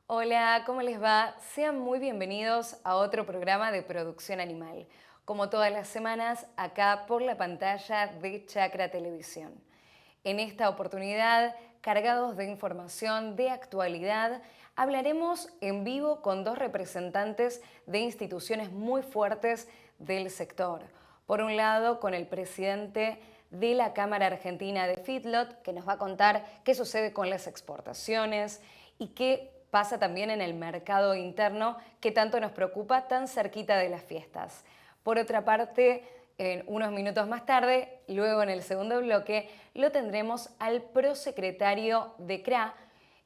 Hola, ¿cómo les va? Sean muy bienvenidos a otro programa de producción animal. Como todas las semanas, acá por la pantalla de Chacra Televisión. En esta oportunidad, cargados de información de actualidad, hablaremos en vivo con dos representantes de instituciones muy fuertes del sector. Por un lado, con el presidente de la Cámara Argentina de Feedlot, que nos va a contar qué sucede con las exportaciones y qué pasa también en el mercado interno que tanto nos preocupa tan cerquita de las fiestas. Por otra parte, en unos minutos más tarde, luego en el segundo bloque, lo tendremos al prosecretario de CRA,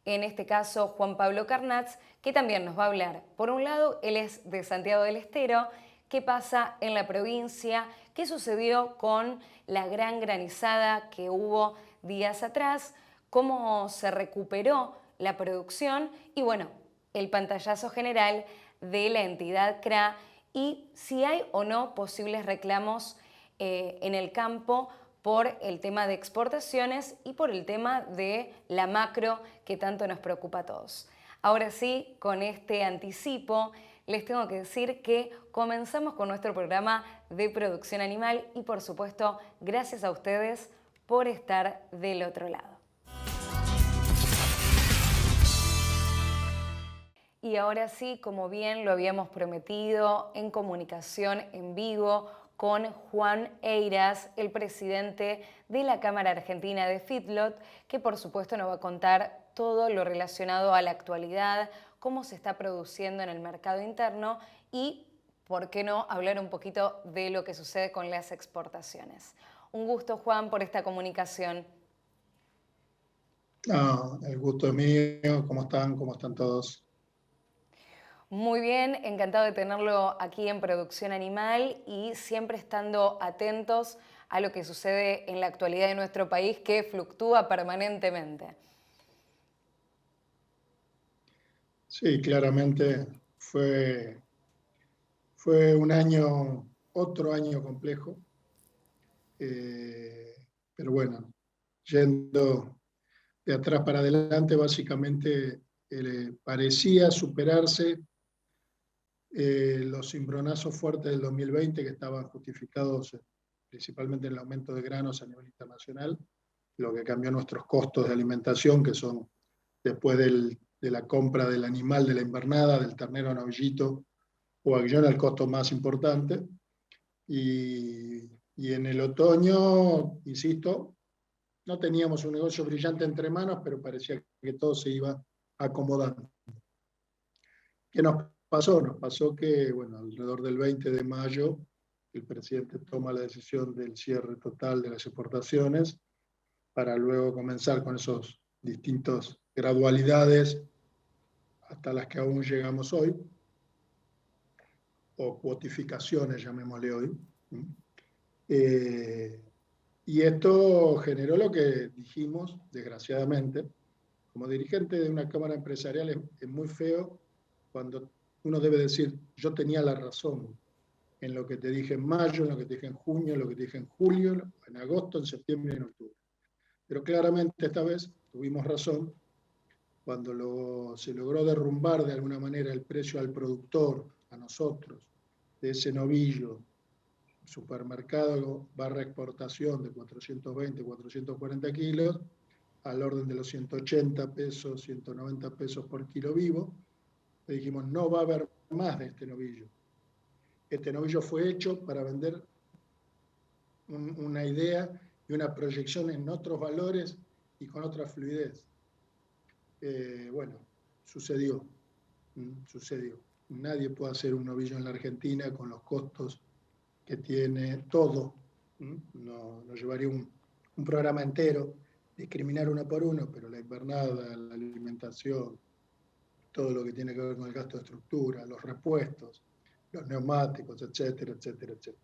en este caso Juan Pablo Carnats, que también nos va a hablar. Por un lado, él es de Santiago del Estero, qué pasa en la provincia, qué sucedió con la gran granizada que hubo días atrás, cómo se recuperó la producción y bueno, el pantallazo general de la entidad CRA y si hay o no posibles reclamos en el campo por el tema de exportaciones y por el tema de la macro que tanto nos preocupa a todos. Ahora sí, con este anticipo, les tengo que decir que comenzamos con nuestro programa de producción animal y por supuesto, gracias a ustedes por estar del otro lado. Y ahora sí, como bien lo habíamos prometido, en comunicación en vivo con Juan Eiras, el presidente de la Cámara Argentina de Feedlot, que por supuesto nos va a contar todo lo relacionado a la actualidad, cómo se está produciendo en el mercado interno y, por qué no, hablar un poquito de lo que sucede con las exportaciones. Un gusto, Juan, por esta comunicación. El gusto es mío. ¿Cómo están? ¿Cómo están todos? Muy bien, encantado de tenerlo aquí en Producción Animal y siempre estando atentos a lo que sucede en la actualidad de nuestro país que fluctúa permanentemente. Sí, claramente fue un año, otro año complejo, eh, pero bueno, yendo de atrás para adelante, básicamente parecía superarse los cimbronazos fuertes del 2020 que estaban justificados principalmente en el aumento de granos a nivel internacional, lo que cambió nuestros costos de alimentación, que son después de la compra del animal de la invernada, del ternero novillito o aguillón, el costo más importante. Y en el otoño, insisto, no teníamos un negocio brillante entre manos, pero parecía que todo se iba acomodando. ¿Qué nos pasó? Nos pasó que, bueno, alrededor del 20 de mayo, el presidente toma la decisión del cierre total de las exportaciones para luego comenzar con esos distintos gradualidades hasta las que aún llegamos hoy, o cuotificaciones, llamémosle hoy. Eh, y esto generó lo que dijimos, desgraciadamente, como dirigente de una cámara empresarial es muy feo cuando uno debe decir, yo tenía la razón en lo que te dije en mayo, en lo que te dije en junio, en lo que te dije en julio, en agosto, en septiembre y en octubre. Pero claramente esta vez tuvimos razón cuando se logró derrumbar de alguna manera el precio al productor, a nosotros, de ese novillo, supermercado barra exportación de 420, 440 kilos, al orden de los 180 pesos, 190 pesos por kilo vivo, le dijimos, no va a haber más de este novillo. Este novillo fue hecho para vender una idea y una proyección en otros valores y con otra fluidez. Bueno, sucedió. Sucedió. Nadie puede hacer un novillo en la Argentina con los costos que tiene todo. Nos llevaría un programa entero, discriminar uno por uno, pero la invernada, la alimentación, todo lo que tiene que ver con el gasto de estructura, los repuestos, los neumáticos, etcétera, etcétera, etcétera.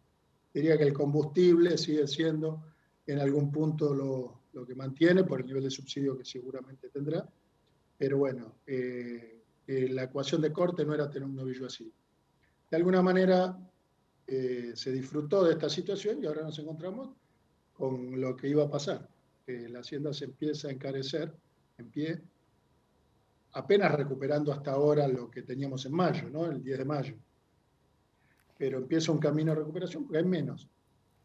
Diría que el combustible sigue siendo en algún punto lo que mantiene por el nivel de subsidio que seguramente tendrá, pero bueno, la ecuación de corte no era tener un novillo así. De alguna manera se disfrutó de esta situación y ahora nos encontramos con lo que iba a pasar. La hacienda se empieza a encarecer en pie, apenas recuperando hasta ahora lo que teníamos en mayo, ¿no? El 10 de mayo. Pero empieza un camino de recuperación porque hay menos.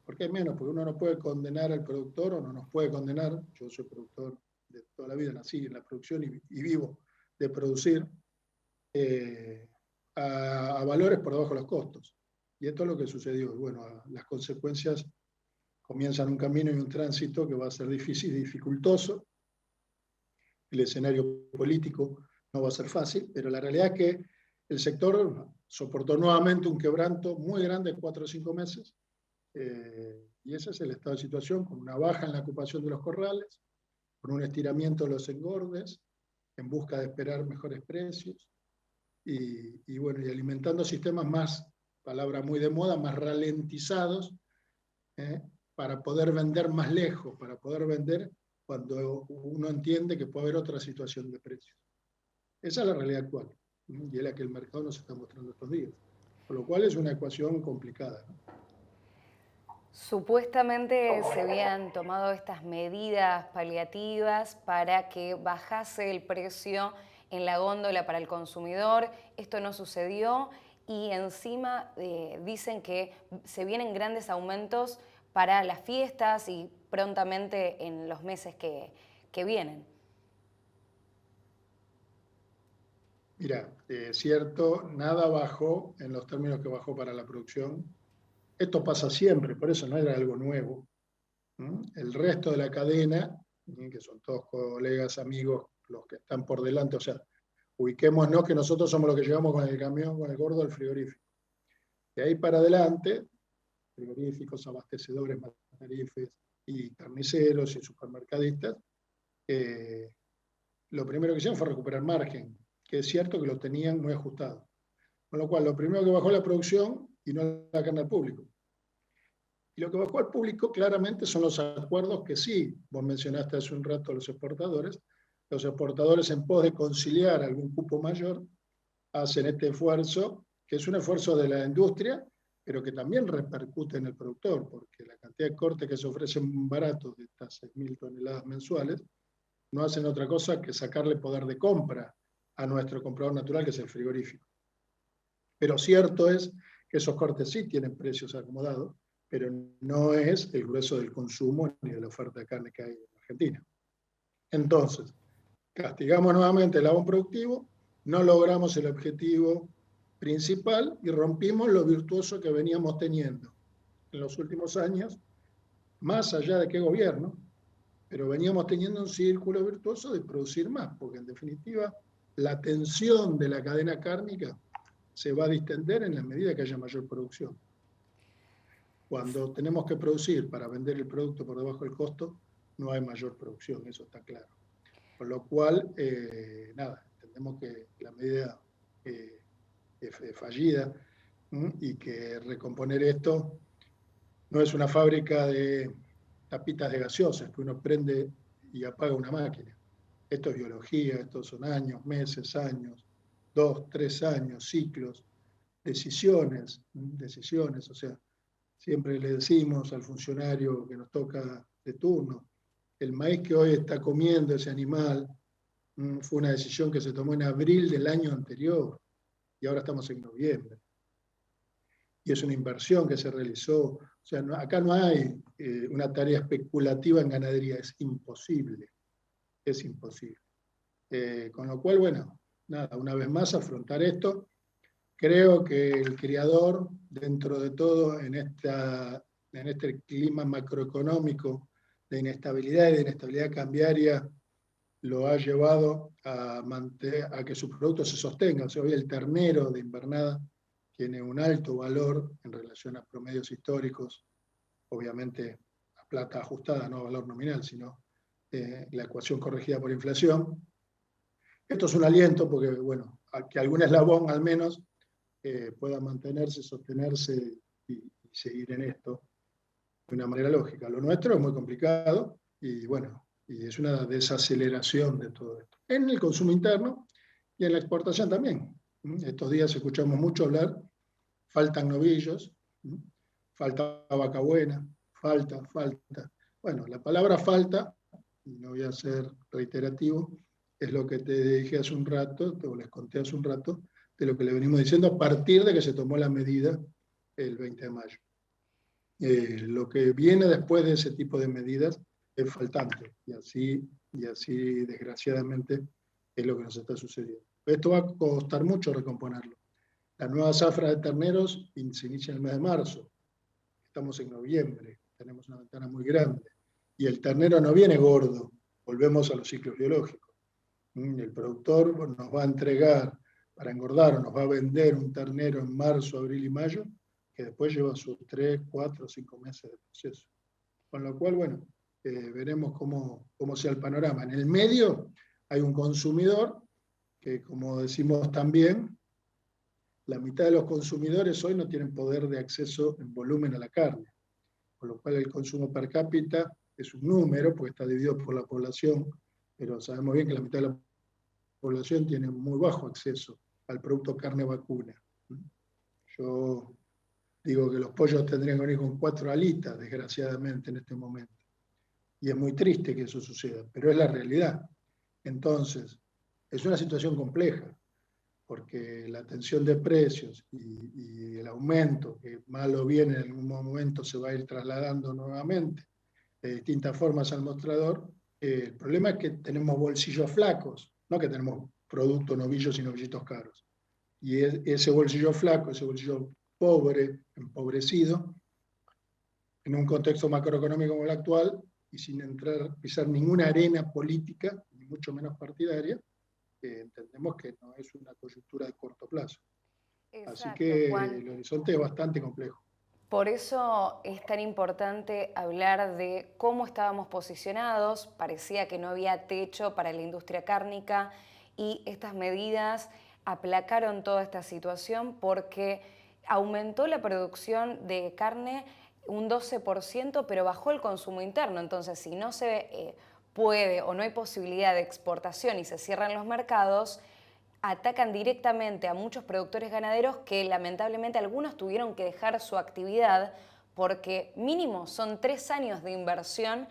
Porque uno no puede condenar al productor, o no nos puede condenar. Yo soy productor de toda la vida, nací en la producción y vivo de producir, a valores por debajo de los costos. Y esto es lo que sucedió. Bueno, las consecuencias comienzan un camino y un tránsito que va a ser difícil y dificultoso. El escenario político no va a ser fácil, pero la realidad es que el sector soportó nuevamente un quebranto muy grande de 4 o 5 meses, y ese es el estado de situación, con una baja en la ocupación de los corrales, con un estiramiento de los engordes, en busca de esperar mejores precios, y bueno, y alimentando sistemas más, palabra muy de moda, más ralentizados, para poder vender más lejos, para poder vender cuando uno entiende que puede haber otra situación de precios. Esa es la realidad actual, y es la que el mercado nos está mostrando estos días. Por lo cual es una ecuación complicada, ¿no? Supuestamente se habían tomado estas medidas paliativas para que bajase el precio en la góndola para el consumidor. Esto no sucedió y encima dicen que se vienen grandes aumentos para las fiestas y prontamente en los meses que vienen. Mira, es cierto, nada bajó en los términos que bajó para la producción. Esto pasa siempre, por eso no era algo nuevo. El resto de la cadena, que son todos colegas, amigos, los que están por delante, o sea, ubiquémonos que nosotros somos los que llegamos con el camión, con el gordo al frigorífico. De ahí para adelante, frigoríficos, abastecedores, matarifes y carniceros y supermercadistas, lo primero que hicieron fue recuperar margen, que es cierto que lo tenían muy ajustado. Con lo cual, lo primero que bajó la producción y no la carne al público. Y lo que bajó al público claramente son los acuerdos que sí, vos mencionaste hace un rato a los exportadores en pos de conciliar algún cupo mayor, hacen este esfuerzo, que es un esfuerzo de la industria, pero que también repercute en el productor, porque la cantidad de cortes que se ofrecen baratos de estas 6.000 toneladas mensuales, no hacen otra cosa que sacarle poder de compra a nuestro comprador natural, que es el frigorífico. Pero cierto es que esos cortes sí tienen precios acomodados, pero no es el grueso del consumo ni de la oferta de carne que hay en Argentina. Entonces, castigamos nuevamente el labor productivo, no logramos el objetivo principal y rompimos lo virtuoso que veníamos teniendo en los últimos años, más allá de qué gobierno, pero veníamos teniendo un círculo virtuoso de producir más, porque en definitiva la tensión de la cadena cárnica se va a distender en la medida que haya mayor producción. Cuando tenemos que producir para vender el producto por debajo del costo, no hay mayor producción, eso está claro. Con lo cual, nada, entendemos que la medida es fallida, y que recomponer esto no es una fábrica de tapitas de gaseosas que uno prende y apaga una máquina. Esto es biología, estos son años, meses, años, 2, 3 años, ciclos, decisiones, o sea, siempre le decimos al funcionario que nos toca de turno, el maíz que hoy está comiendo ese animal fue una decisión que se tomó en abril del año anterior y ahora estamos en noviembre. Y es una inversión que se realizó. O sea, acá no hay una tarea especulativa en ganadería, es imposible. Es imposible. Con lo cual, bueno, nada, una vez más afrontar esto. Creo que el criador, dentro de todo, en este clima macroeconómico de inestabilidad y de inestabilidad cambiaria, lo ha llevado a que su producto se sostenga. O sea, hoy el ternero de invernada tiene un alto valor en relación a promedios históricos, obviamente a plata ajustada, no a valor nominal, sino la ecuación corregida por inflación. Esto es un aliento porque, bueno, que algún eslabón al menos pueda mantenerse, sostenerse y seguir en esto de una manera lógica. Lo nuestro es muy complicado y, bueno, y es una desaceleración de todo esto. En el consumo interno y en la exportación también. Estos días escuchamos mucho hablar, faltan novillos, falta vaca buena, falta. Bueno, la palabra falta, y no voy a ser reiterativo, es lo que te dije hace un rato, o les conté hace un rato, de lo que le venimos diciendo a partir de que se tomó la medida el 20 de mayo. Lo que viene después de ese tipo de medidas es faltante, y así desgraciadamente es lo que nos está sucediendo. Esto va a costar mucho recomponerlo. La nueva zafra de terneros se inicia en el mes de marzo, estamos en noviembre, tenemos una ventana muy grande, y el ternero no viene gordo, volvemos a los ciclos biológicos. El productor nos va a entregar para engordar o nos va a vender un ternero en marzo, abril y mayo, que después lleva sus 3, 4, 5 meses de proceso. Con lo cual, bueno, veremos cómo sea el panorama. En el medio hay un consumidor que, como decimos también, la mitad de los consumidores hoy no tienen poder de acceso en volumen a la carne, con lo cual el consumo per cápita es un número, porque está dividido por la población, pero sabemos bien que la mitad de la población tiene muy bajo acceso al producto carne vacuna. Yo digo que los pollos tendrían que venir con 4 alitas, desgraciadamente, en este momento. Y es muy triste que eso suceda, pero es la realidad. Entonces, es una situación compleja, porque la tensión de precios y el aumento, que mal o bien en algún momento se va a ir trasladando nuevamente de distintas formas al mostrador, el problema es que tenemos bolsillos flacos, no que tenemos productos novillos y novillitos caros. Y ese bolsillo flaco, ese bolsillo pobre, empobrecido, en un contexto macroeconómico como el actual, y sin pisar ninguna arena política, ni mucho menos partidaria, entendemos que no es una coyuntura de corto plazo. Así Exacto, que Juan. el horizonte es bastante complejo. Por eso es tan importante hablar de cómo estábamos posicionados. Parecía que no había techo para la industria cárnica y estas medidas aplacaron toda esta situación porque aumentó la producción de carne un 12%, pero bajó el consumo interno. Entonces, si no se puede o no hay posibilidad de exportación y se cierran los mercados, atacan directamente a muchos productores ganaderos que lamentablemente algunos tuvieron que dejar su actividad porque mínimo son 3 años de inversión.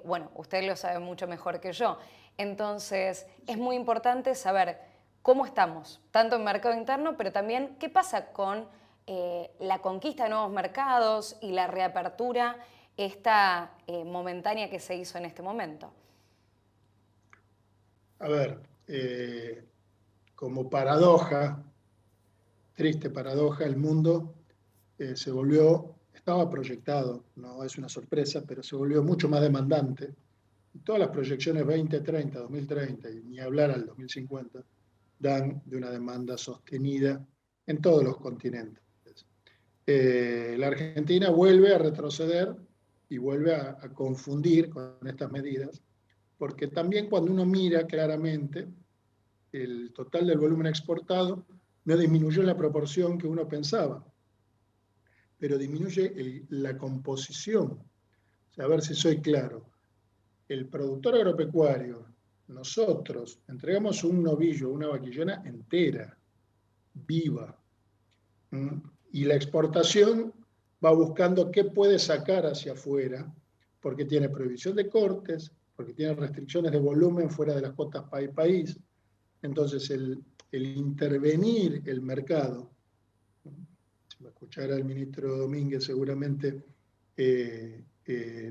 Bueno, usted lo sabe mucho mejor que yo. Entonces es muy importante saber cómo estamos, tanto en mercado interno, pero también qué pasa con la conquista de nuevos mercados y la reapertura esta momentánea que se hizo en este momento. A ver, como paradoja, triste paradoja, el mundo se volvió, estaba proyectado, no es una sorpresa, pero se volvió mucho más demandante. Y todas las proyecciones 2030, 2030 y ni hablar al 2050 dan de una demanda sostenida en todos los continentes. La Argentina vuelve a retroceder y vuelve a confundir con estas medidas, porque también cuando uno mira claramente el total del volumen exportado no disminuyó en la proporción que uno pensaba, pero disminuye la composición. O sea, a ver si soy claro. El productor agropecuario, nosotros entregamos un novillo, una vaquillona entera, viva, y la exportación va buscando qué puede sacar hacia afuera, porque tiene prohibición de cortes, porque tiene restricciones de volumen fuera de las cuotas país. Entonces, el intervenir el mercado, si me escuchara el ministro Domínguez, seguramente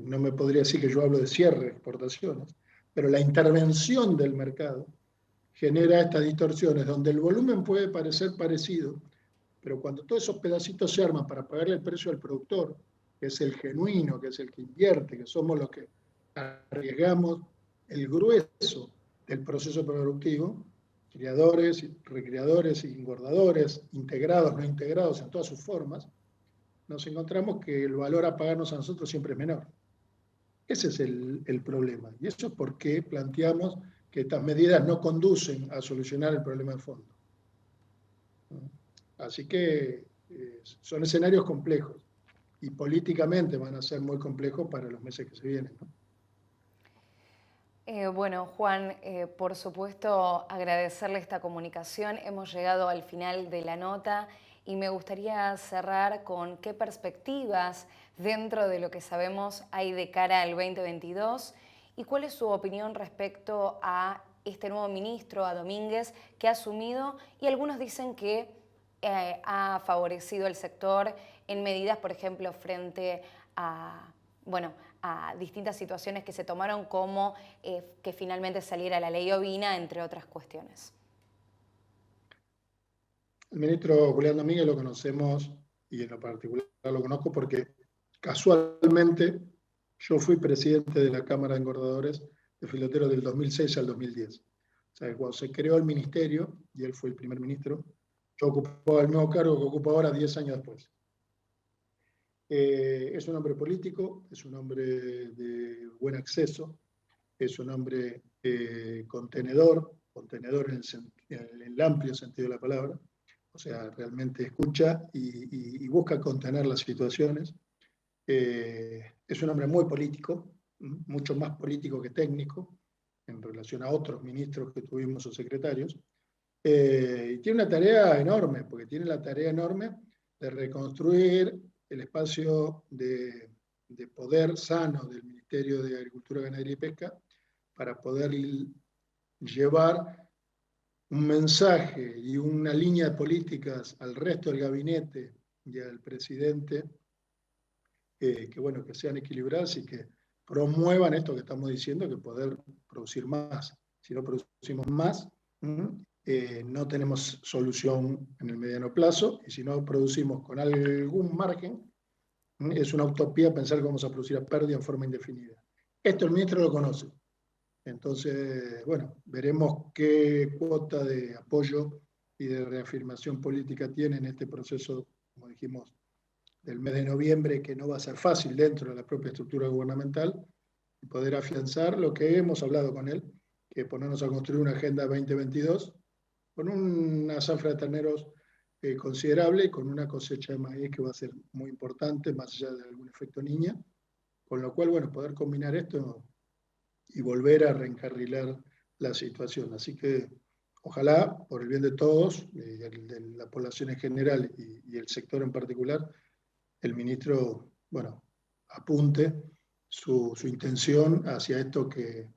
no me podría decir que yo hablo de cierre de exportaciones, pero la intervención del mercado genera estas distorsiones donde el volumen puede parecer parecido, pero cuando todos esos pedacitos se arman para pagarle el precio al productor, que es el genuino, que es el que invierte, que somos los que arriesgamos el grueso del proceso productivo, criadores, recreadores y engordadores, integrados, no integrados en todas sus formas, nos encontramos que el valor a pagarnos a nosotros siempre es menor. Ese es el problema. Y eso es porque planteamos que estas medidas no conducen a solucionar el problema de fondo. Así que son escenarios complejos y políticamente van a ser muy complejos para los meses que se vienen, ¿no? Bueno, Juan, por supuesto agradecerle esta comunicación. Hemos llegado al final de la nota y me gustaría cerrar con qué perspectivas dentro de lo que sabemos hay de cara al 2022 y cuál es su opinión respecto a este nuevo ministro, a Domínguez, que ha asumido, y algunos dicen que ha favorecido el sector en medidas, por ejemplo, frente a distintas situaciones que se tomaron, como que finalmente saliera la ley ovina, entre otras cuestiones. El ministro Julián Domínguez lo conocemos, y en lo particular lo conozco porque casualmente yo fui presidente de la Cámara de Engordadores de Filoteros del 2006 al 2010. O sea, cuando se creó el ministerio, y él fue el primer ministro, yo ocupaba el mismo cargo que ocupo ahora 10 años después. Es un hombre político, es un hombre de buen acceso, es un hombre contenedor en el amplio sentido de la palabra. O sea, realmente escucha y busca contener las situaciones. Es un hombre muy político, mucho más político que técnico, en relación a otros ministros que tuvimos o secretarios. Y tiene una tarea enorme, porque tiene la tarea enorme de reconstruir el espacio de poder sano del Ministerio de Agricultura, Ganadería y Pesca, para poder llevar un mensaje y una línea de políticas al resto del gabinete y al presidente, que sean equilibradas y que promuevan esto que estamos diciendo, que poder producir más. Si no producimos más, no tenemos solución en el mediano plazo, y si no producimos con algún margen, es una utopía pensar que vamos a producir a pérdida en forma indefinida. Esto el ministro lo conoce. Entonces, veremos qué cuota de apoyo y de reafirmación política tiene en este proceso, como dijimos, del mes de noviembre, que no va a ser fácil dentro de la propia estructura gubernamental, y poder afianzar lo que hemos hablado con él, que es ponernos a construir una Agenda 2022 con una zafra de terneros considerable, con una cosecha de maíz que va a ser muy importante, más allá de algún efecto niña, con lo cual, poder combinar esto y volver a reencarrilar la situación. Así que ojalá, por el bien de todos, de la población en general y el sector en particular, el ministro, apunte su intención hacia esto que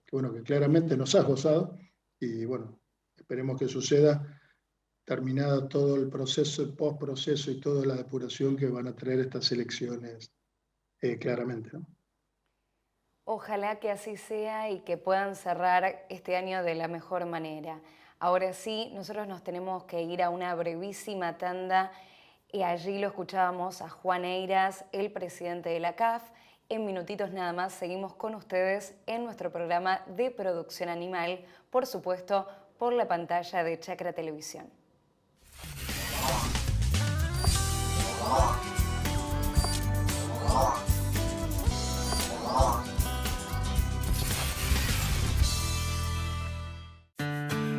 claramente nos ha gozado, y esperemos que suceda terminado todo el proceso, el postproceso y toda la depuración que van a traer estas elecciones claramente, ¿no? Ojalá que así sea y que puedan cerrar este año de la mejor manera. Ahora sí, nosotros nos tenemos que ir a una brevísima tanda, y allí lo escuchábamos a Juan Eiras, el presidente de la CAF. En minutitos nada más seguimos con ustedes en nuestro programa de producción animal, por supuesto, por la pantalla de Chacra Televisión.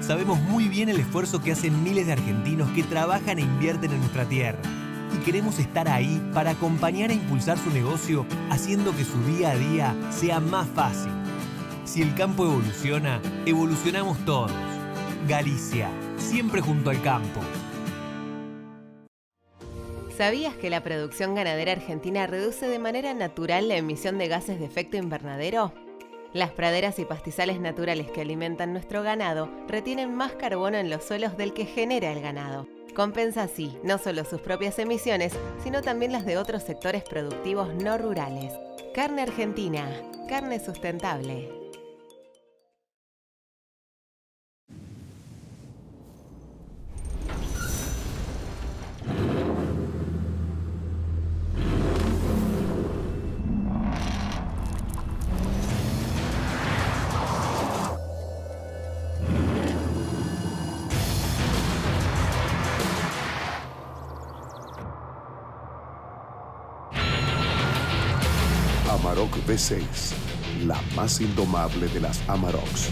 Sabemos muy bien el esfuerzo que hacen miles de argentinos que trabajan e invierten en nuestra tierra. Y queremos estar ahí para acompañar e impulsar su negocio, haciendo que su día a día sea más fácil. Si el campo evoluciona, evolucionamos todos. Galicia, siempre junto al campo. ¿Sabías que la producción ganadera argentina reduce de manera natural la emisión de gases de efecto invernadero? Las praderas y pastizales naturales que alimentan nuestro ganado retienen más carbono en los suelos del que genera el ganado. Compensa así no solo sus propias emisiones, sino también las de otros sectores productivos no rurales. Carne argentina, carne sustentable. Amarok V6, la más indomable de las Amaroks.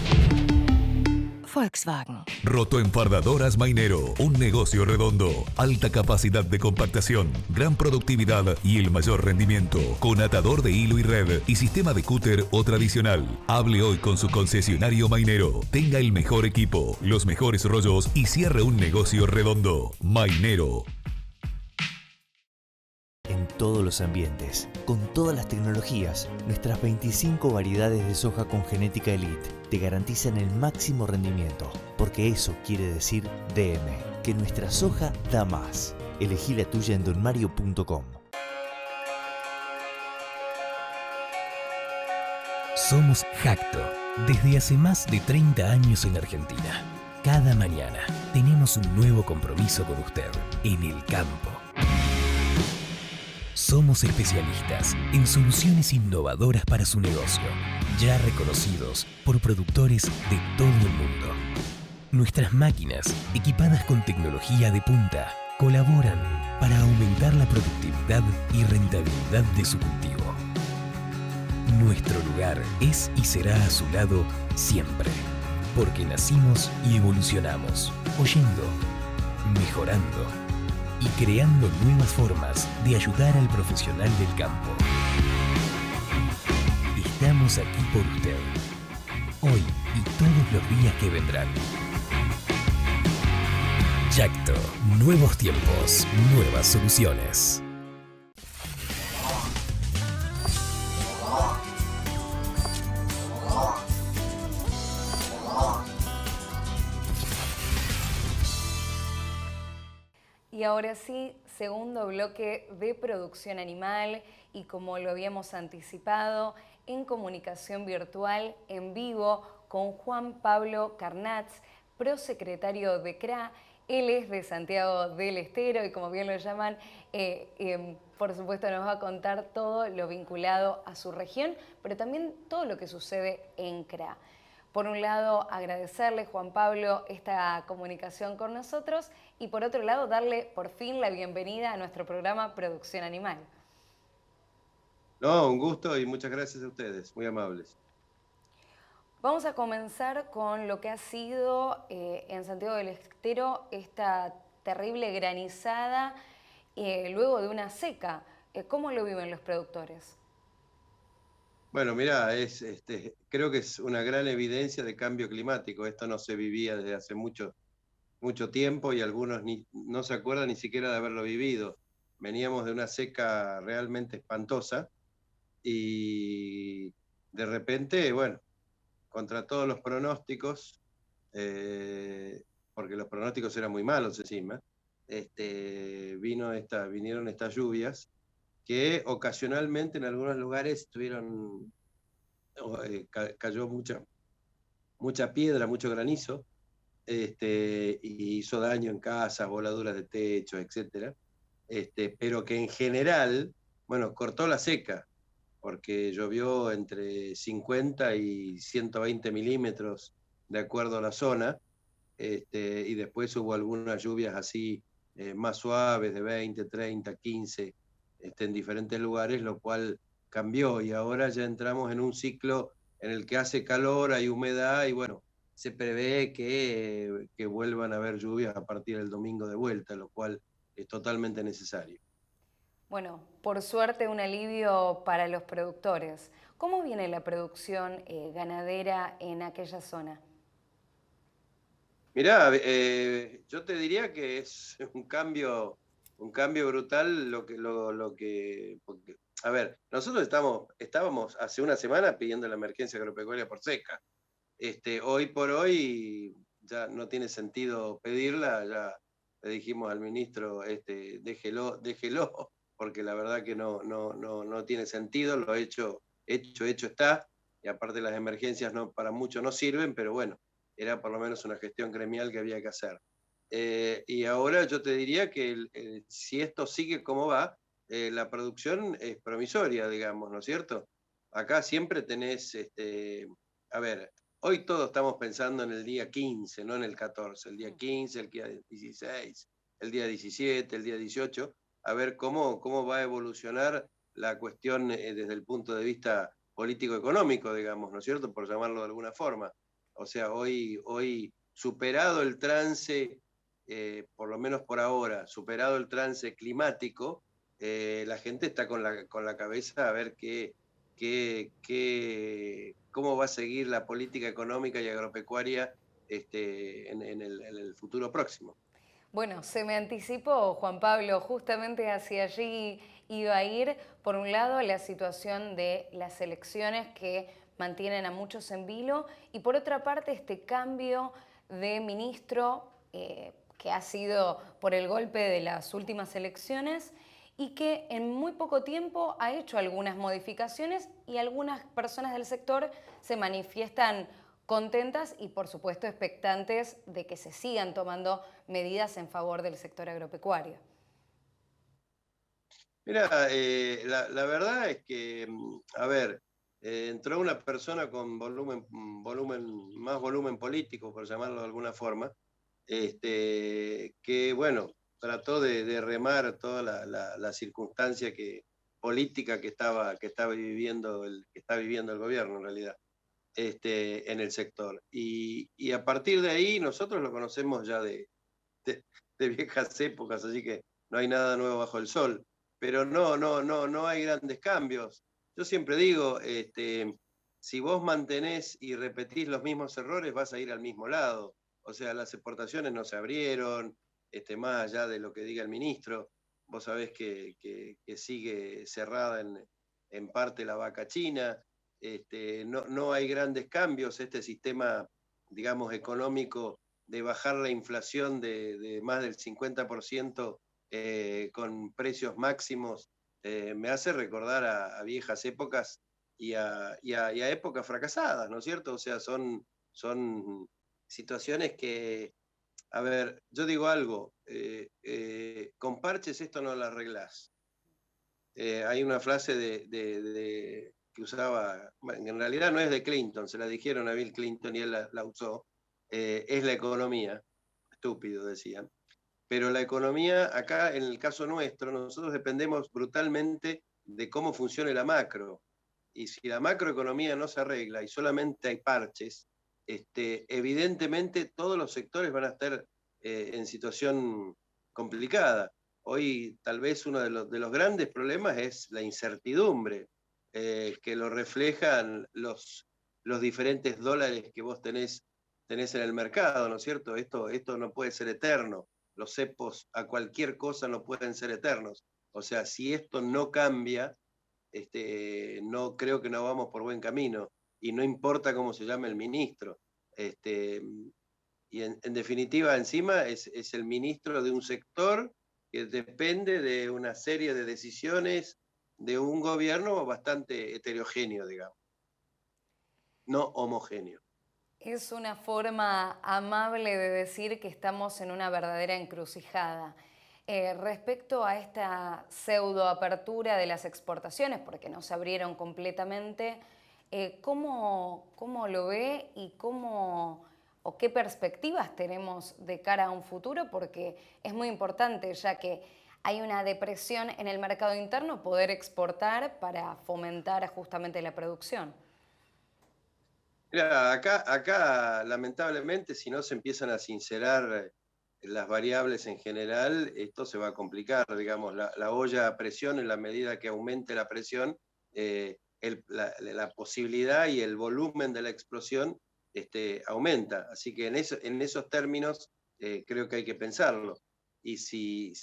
Volkswagen. Rotoenfardadoras Mainero, un negocio redondo, alta capacidad de compactación, gran productividad y el mayor rendimiento, con atador de hilo y red y sistema de cúter o tradicional. Hable hoy con su concesionario Mainero. Tenga el mejor equipo, los mejores rollos y cierre un negocio redondo. Mainero. En todos los ambientes. Con todas las tecnologías, nuestras 25 variedades de soja con genética elite te garantizan el máximo rendimiento, porque eso quiere decir DM, que nuestra soja da más. Elegí la tuya en donmario.com. Somos Jacto, desde hace más de 30 años en Argentina. Cada mañana tenemos un nuevo compromiso con usted en el campo. Somos especialistas en soluciones innovadoras para su negocio, ya reconocidos por productores de todo el mundo. Nuestras máquinas, equipadas con tecnología de punta, colaboran para aumentar la productividad y rentabilidad de su cultivo. Nuestro lugar es y será a su lado siempre, porque nacimos y evolucionamos, oyendo, mejorando y creando nuevas formas de ayudar al profesional del campo. Estamos aquí por usted, hoy y todos los días que vendrán. Jacto, nuevos tiempos, nuevas soluciones. Y ahora sí, segundo bloque de producción animal y como lo habíamos anticipado, en comunicación virtual en vivo con Juan Pablo Carnats, prosecretario de CRA. Él es de Santiago del Estero y como bien lo llaman, por supuesto nos va a contar todo lo vinculado a su región, pero también todo lo que sucede en CRA. Por un lado, agradecerle, Juan Pablo, esta comunicación con nosotros y por otro lado, darle por fin la bienvenida a nuestro programa Producción Animal. No, un gusto y muchas gracias a ustedes, muy amables. Vamos a comenzar con lo que ha sido en Santiago del Estero esta terrible granizada luego de una seca. ¿Cómo lo viven los productores? Bueno, mirá, creo que es una gran evidencia de cambio climático. Esto no se vivía desde hace mucho tiempo y algunos no se acuerdan ni siquiera de haberlo vivido. Veníamos de una seca realmente espantosa y de repente, bueno, contra todos los pronósticos, porque los pronósticos eran muy malos encima, vinieron estas lluvias que ocasionalmente en algunos lugares cayó mucha piedra, mucho granizo, y hizo daño en casas, voladuras de techo, etc. Pero que en general, bueno, cortó la seca, porque llovió entre 50 y 120 milímetros de acuerdo a la zona, y después hubo algunas lluvias así más suaves, de 20, 30, 15, en diferentes lugares, lo cual cambió y ahora ya entramos en un ciclo en el que hace calor, hay humedad y bueno, se prevé que vuelvan a haber lluvias a partir del domingo de vuelta, lo cual es totalmente necesario. Bueno, por suerte un alivio para los productores. ¿Cómo viene la producción ganadera en aquella zona? Mirá, yo te diría que es un cambio brutal porque, a ver, nosotros estábamos hace una semana pidiendo la emergencia agropecuaria por seca. Hoy por hoy ya no tiene sentido pedirla, ya le dijimos al ministro, déjelo, porque la verdad que no tiene sentido, lo hecho está, y aparte las emergencias para mucho no sirven, pero bueno, era por lo menos una gestión gremial que había que hacer. Y ahora yo te diría que si esto sigue como va, la producción es promisoria, digamos, ¿no es cierto? Acá siempre tenés, a ver, hoy todos estamos pensando en el día 15, no en el 14, el día 15, el día 16, el día 17, el día 18, a ver cómo va a evolucionar la cuestión desde el punto de vista político-económico, digamos, ¿no es cierto? Por llamarlo de alguna forma. O sea, hoy superado el trance, por lo menos por ahora, superado el trance climático, la gente está con la cabeza a ver cómo va a seguir la política económica y agropecuaria en el futuro próximo. Bueno, se me anticipó, Juan Pablo, justamente hacia allí iba a ir, por un lado, la situación de las elecciones que mantienen a muchos en vilo y por otra parte este cambio de ministro que ha sido por el golpe de las últimas elecciones y que en muy poco tiempo ha hecho algunas modificaciones y algunas personas del sector se manifiestan contentas y por supuesto expectantes de que se sigan tomando medidas en favor del sector agropecuario. Mira, la verdad es que, a ver, entró una persona con más volumen político, por llamarlo de alguna forma, que, bueno, trató de remar toda la circunstancia política que está viviendo el gobierno, en realidad, en el sector. Y a partir de ahí, nosotros lo conocemos ya de viejas épocas, así que no hay nada nuevo bajo el sol. Pero no hay grandes cambios. Yo siempre digo, si vos mantenés y repetís los mismos errores, vas a ir al mismo lado. O sea, las exportaciones no se abrieron, más allá de lo que diga el ministro. Vos sabés que sigue cerrada en parte la vaca china. No hay grandes cambios. Este sistema, digamos, económico de bajar la inflación de más del 50%, con precios máximos, me hace recordar a viejas épocas y a épocas fracasadas, ¿no es cierto? O sea, son situaciones que, a ver, yo digo algo, con parches esto no lo arreglás. Hay una frase que usaba, bueno, en realidad no es de Clinton, se la dijeron a Bill Clinton y él la usó, es la economía, estúpido decían. Pero la economía, acá en el caso nuestro, nosotros dependemos brutalmente de cómo funcione la macro. Y si la macroeconomía no se arregla y solamente hay parches, evidentemente todos los sectores van a estar en situación complicada. Hoy tal vez uno de los grandes problemas es la incertidumbre, que lo reflejan los diferentes dólares que vos tenés en el mercado, ¿no es cierto? Esto no puede ser eterno. Los cepos a cualquier cosa no pueden ser eternos. O sea, si esto no cambia, no creo que no vamos por buen camino. Y no importa cómo se llame el ministro. Y en definitiva, encima, es el ministro de un sector que depende de una serie de decisiones de un gobierno bastante heterogéneo, digamos. No homogéneo. Es una forma amable de decir que estamos en una verdadera encrucijada. Respecto a esta pseudoapertura de las exportaciones, porque no se abrieron completamente, ¿cómo lo ve y o qué perspectivas tenemos de cara a un futuro? Porque es muy importante, ya que hay una depresión en el mercado interno, poder exportar para fomentar justamente la producción. Mira, acá lamentablemente, si no se empiezan a sincerar las variables en general, esto se va a complicar, digamos, la olla a presión, en la medida que aumente la presión, la posibilidad y el volumen de la explosión aumenta. Así que en esos términos creo que hay que pensarlo. Y si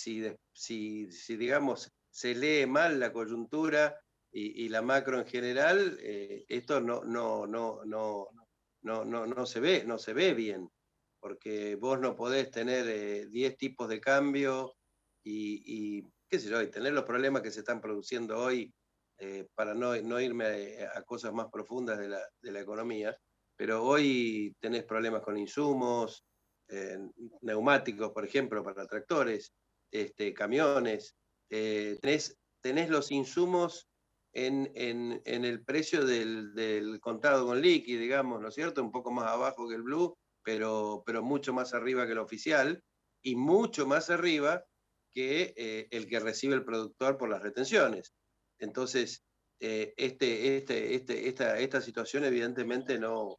digamos, se lee mal la coyuntura y la macro en general, esto no se ve bien, porque vos no podés tener 10 tipos de cambio y qué sé yo, y tener los problemas que se están produciendo hoy, para no irme a cosas más profundas de la economía, pero hoy tenés problemas con insumos, neumáticos, por ejemplo, para tractores, camiones, tenés los insumos en el precio del contado con liqui, digamos, ¿no es cierto? Un poco más abajo que el blue, pero mucho más arriba que el oficial y mucho más arriba que el que recibe el productor por las retenciones. Entonces, esta situación evidentemente no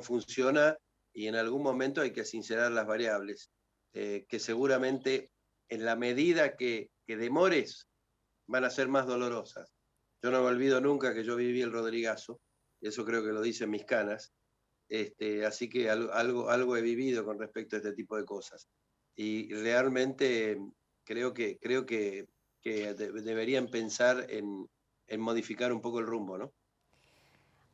funciona y en algún momento hay que sincerar las variables, que seguramente en la medida que demores van a ser más dolorosas. Yo no me olvido nunca que yo viví el Rodrigazo, y eso creo que lo dicen mis canas, así que algo he vivido con respecto a este tipo de cosas. Y realmente creo que deberían pensar en modificar un poco el rumbo, ¿no?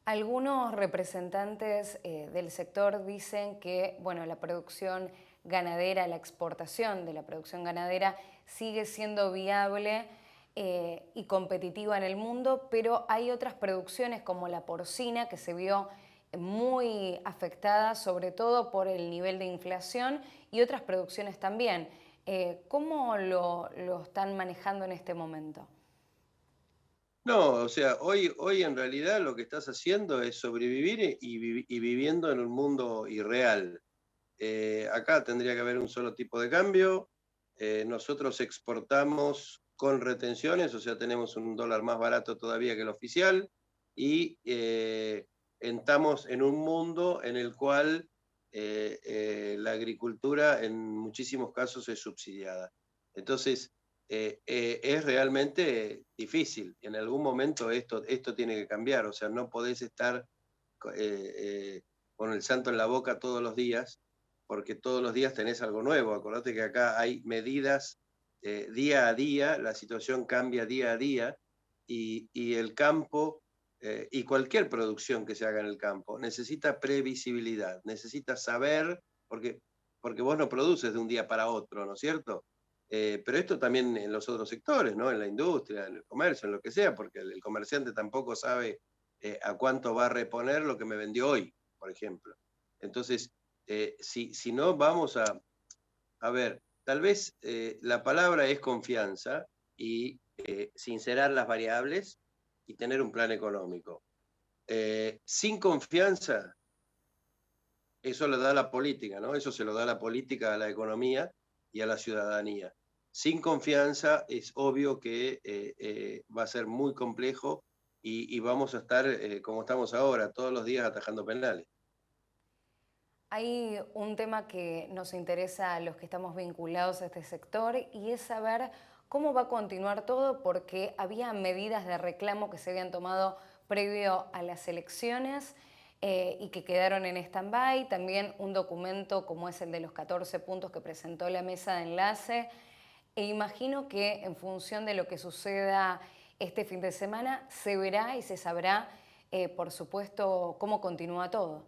Algunos representantes del sector dicen que, bueno, la producción ganadera, la exportación de la producción ganadera sigue siendo viable y competitiva en el mundo, pero hay otras producciones como la porcina que se vio muy afectada, sobre todo por el nivel de inflación, y otras producciones también. ¿Cómo lo están manejando en este momento? No, o sea, hoy en realidad lo que estás haciendo es sobrevivir y viviendo en un mundo irreal. Acá tendría que haber un solo tipo de cambio. Nosotros exportamos con retenciones, o sea, tenemos un dólar más barato todavía que el oficial, y estamos en un mundo en el cual la agricultura en muchísimos casos es subsidiada. Entonces, es realmente difícil. En algún momento esto tiene que cambiar, o sea, no podés estar con el santo en la boca todos los días, porque todos los días tenés algo nuevo. Acordate que acá hay medidas día a día, la situación cambia día a día, y el campo y cualquier producción que se haga en el campo necesita previsibilidad, necesita saber, porque vos no produces de un día para otro, ¿no es cierto? Pero esto también en los otros sectores, ¿no? En la industria, en el comercio, en lo que sea, porque el comerciante tampoco sabe a cuánto va a reponer lo que me vendió hoy, por ejemplo. Entonces, si no vamos a ver, tal vez la palabra es confianza y sincerar las variables y tener un plan económico. Sin confianza, eso lo da la política, ¿no? Eso se lo da la política a la economía y a la ciudadanía. Sin confianza es obvio que va a ser muy complejo y vamos a estar como estamos ahora, todos los días atajando penales. Hay un tema que nos interesa a los que estamos vinculados a este sector y es saber cómo va a continuar todo, porque había medidas de reclamo que se habían tomado previo a las elecciones y que quedaron en stand-by. También un documento como es el de los 14 puntos que presentó la mesa de enlace. E imagino que en función de lo que suceda este fin de semana se verá y se sabrá, por supuesto, cómo continúa todo.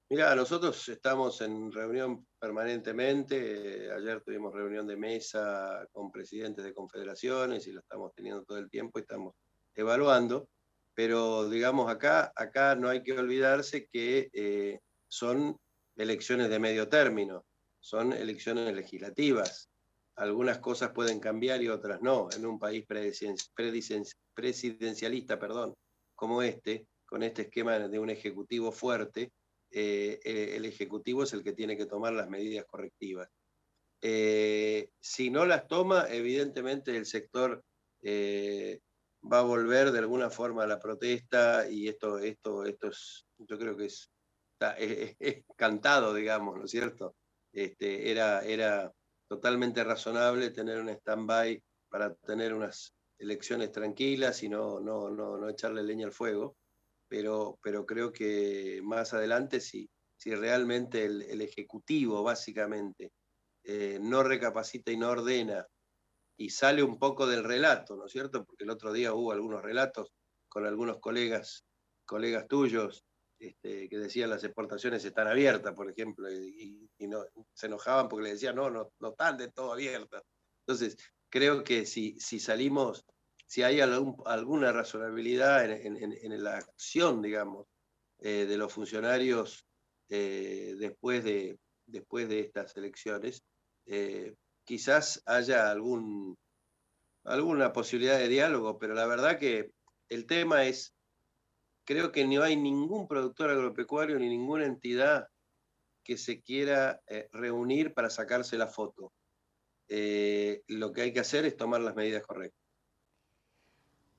Mirá, nosotros estamos en reunión permanentemente. Ayer tuvimos reunión de mesa con presidentes de confederaciones y lo estamos teniendo todo el tiempo y estamos evaluando. Pero digamos, acá no hay que olvidarse que son elecciones de medio término, son elecciones legislativas. Algunas cosas pueden cambiar y otras no. En un país presidencialista, como este, con este esquema de un ejecutivo fuerte, el ejecutivo es el que tiene que tomar las medidas correctivas. Si no las toma, evidentemente el sector va a volver de alguna forma a la protesta, y esto es, yo creo que es cantado, digamos, ¿no es cierto? Era totalmente razonable tener un stand-by para tener unas elecciones tranquilas y no echarle leña al fuego. Pero creo que más adelante, si realmente el Ejecutivo básicamente no recapacita y no ordena y sale un poco del relato, ¿no es cierto? Porque el otro día hubo algunos relatos con algunos colegas tuyos que decían las exportaciones están abiertas, por ejemplo, y no, se enojaban porque le decían no están de todo abiertas. Entonces, creo que si salimos... Si hay alguna razonabilidad en la acción, digamos, de los funcionarios después de estas elecciones, quizás haya alguna posibilidad de diálogo, pero la verdad que el tema es, creo que no hay ningún productor agropecuario ni ninguna entidad que se quiera reunir para sacarse la foto. Lo que hay que hacer es tomar las medidas correctas.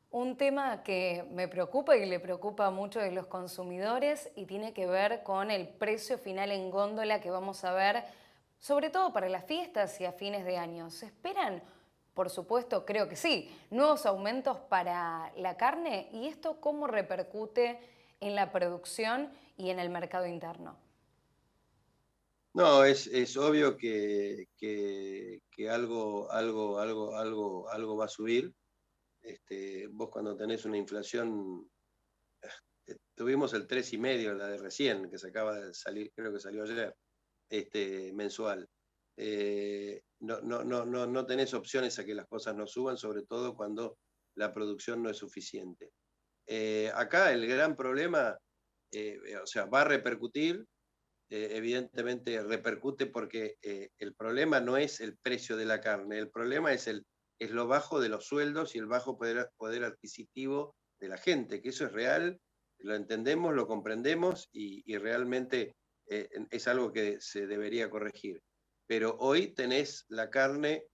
Un tema que me preocupa y le preocupa a muchos de los consumidores y tiene que ver con el precio final en góndola que vamos a ver, sobre todo para las fiestas y a fines de año. ¿Se esperan? Por supuesto, creo que sí, nuevos aumentos para la carne, y esto cómo repercute en la producción y en el mercado interno. No, es obvio que algo va a subir. Vos cuando tenés una inflación, tuvimos el 3,5, la de recién, que se acaba de salir, creo que salió ayer, mensual. No tenés opciones a que las cosas no suban, sobre todo cuando la producción no es suficiente. Acá el gran problema, o sea, va a repercutir, evidentemente repercute porque el problema no es el precio de la carne, el problema es lo bajo de los sueldos y el bajo poder adquisitivo de la gente, que eso es real, lo entendemos, lo comprendemos y realmente es algo que se debería corregir. Pero hoy tenés la carne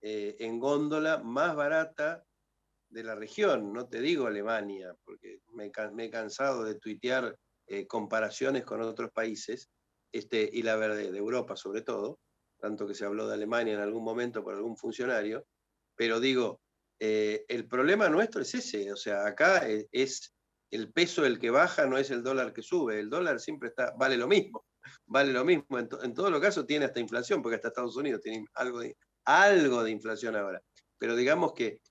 en góndola más barata de la región, no te digo Alemania, porque me he cansado de tuitear comparaciones con otros países, y la verdad, de Europa sobre todo, tanto que se habló de Alemania en algún momento por algún funcionario, pero digo, el problema nuestro es ese, o sea, acá es el peso el que baja, no es el dólar que sube, el dólar siempre vale lo mismo, en todos los casos tiene hasta inflación, porque hasta Estados Unidos tiene algo de inflación ahora, pero digamos que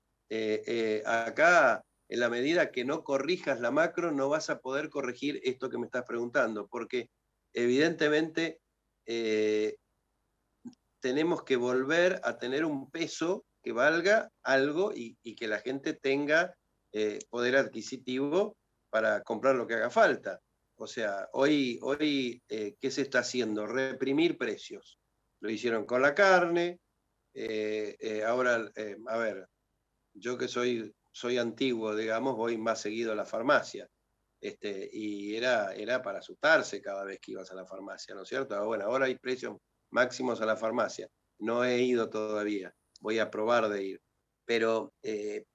acá, en la medida que no corrijas la macro, no vas a poder corregir esto que me estás preguntando, porque evidentemente tenemos que volver a tener un peso que valga algo y que la gente tenga poder adquisitivo para comprar lo que haga falta. O sea, hoy ¿qué se está haciendo? Reprimir precios. Lo hicieron con la carne, ahora, a ver, yo que soy antiguo, digamos, voy más seguido a la farmacia. Y era para asustarse cada vez que ibas a la farmacia, ¿no es cierto? Bueno, ahora hay precios máximos a la farmacia. No he ido todavía, voy a probar de ir. Pero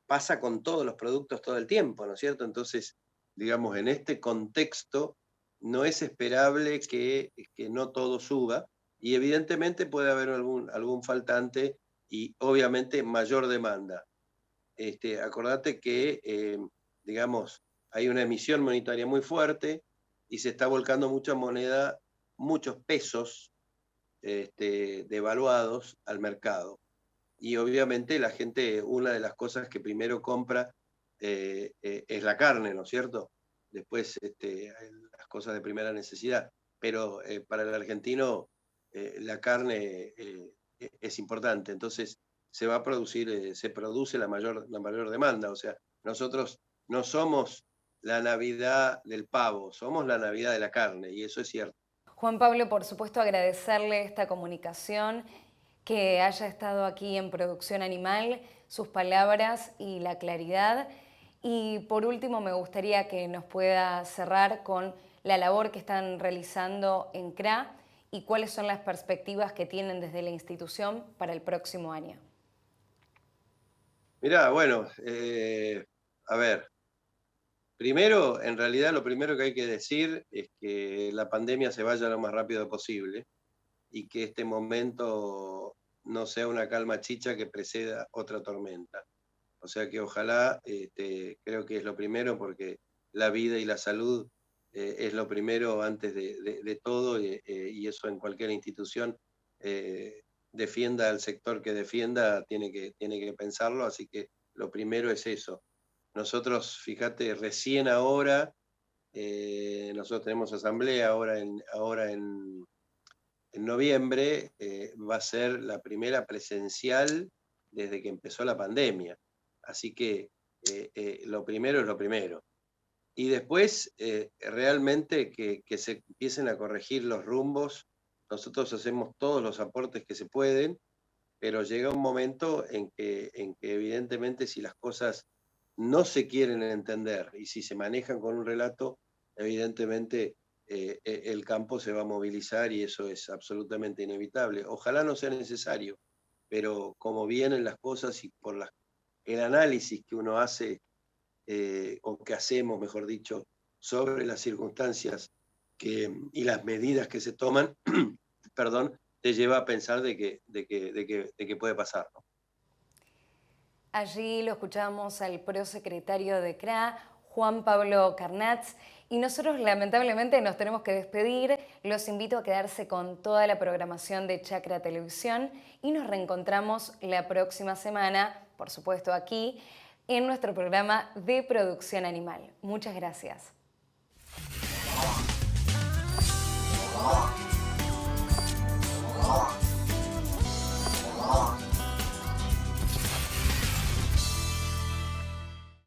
pasa con todos los productos todo el tiempo, ¿no es cierto? Entonces, digamos, en este contexto no es esperable que no todo suba y evidentemente puede haber algún faltante y obviamente mayor demanda. Acordate que, digamos, hay una emisión monetaria muy fuerte y se está volcando mucha moneda, muchos pesos devaluados al mercado. Y obviamente la gente, una de las cosas que primero compra es la carne, ¿no es cierto? Después las cosas de primera necesidad. Pero para el argentino la carne es importante. Entonces se va a producir, se produce la mayor demanda. O sea, nosotros no somos la Navidad del pavo, somos la Navidad de la carne, y eso es cierto. Juan Pablo, por supuesto, agradecerle esta comunicación, que haya estado aquí en Producción Animal, sus palabras y la claridad. Y por último, me gustaría que nos pueda cerrar con la labor que están realizando en CRA y cuáles son las perspectivas que tienen desde la institución para el próximo año. Mirá, bueno, a ver, primero, en realidad lo primero que hay que decir es que la pandemia se vaya lo más rápido posible y que este momento no sea una calma chicha que preceda otra tormenta. O sea que ojalá, creo que es lo primero, porque la vida y la salud es lo primero antes de todo, y eso en cualquier institución, defienda al sector que defienda, tiene que pensarlo, así que lo primero es eso. Nosotros, fíjate, recién ahora, nosotros tenemos asamblea ahora en noviembre, va a ser la primera presencial desde que empezó la pandemia. Así que lo primero es lo primero. Y después, realmente que se empiecen a corregir los rumbos. Nosotros hacemos todos los aportes que se pueden, pero llega un momento en que evidentemente si las cosas no se quieren entender y si se manejan con un relato, evidentemente el campo se va a movilizar y eso es absolutamente inevitable. Ojalá no sea necesario, pero como vienen las cosas y por el análisis que uno hace, o que hacemos, mejor dicho, sobre las circunstancias y las medidas que se toman, perdón, te lleva a pensar de que puede pasar, ¿no? Allí lo escuchamos al prosecretario de CRA, Juan Pablo Carnats, Y nosotros lamentablemente nos tenemos que despedir. Los invito a quedarse con toda la programación de Chacra Televisión y nos reencontramos la próxima semana, por supuesto aquí, en nuestro programa de producción animal. Muchas gracias.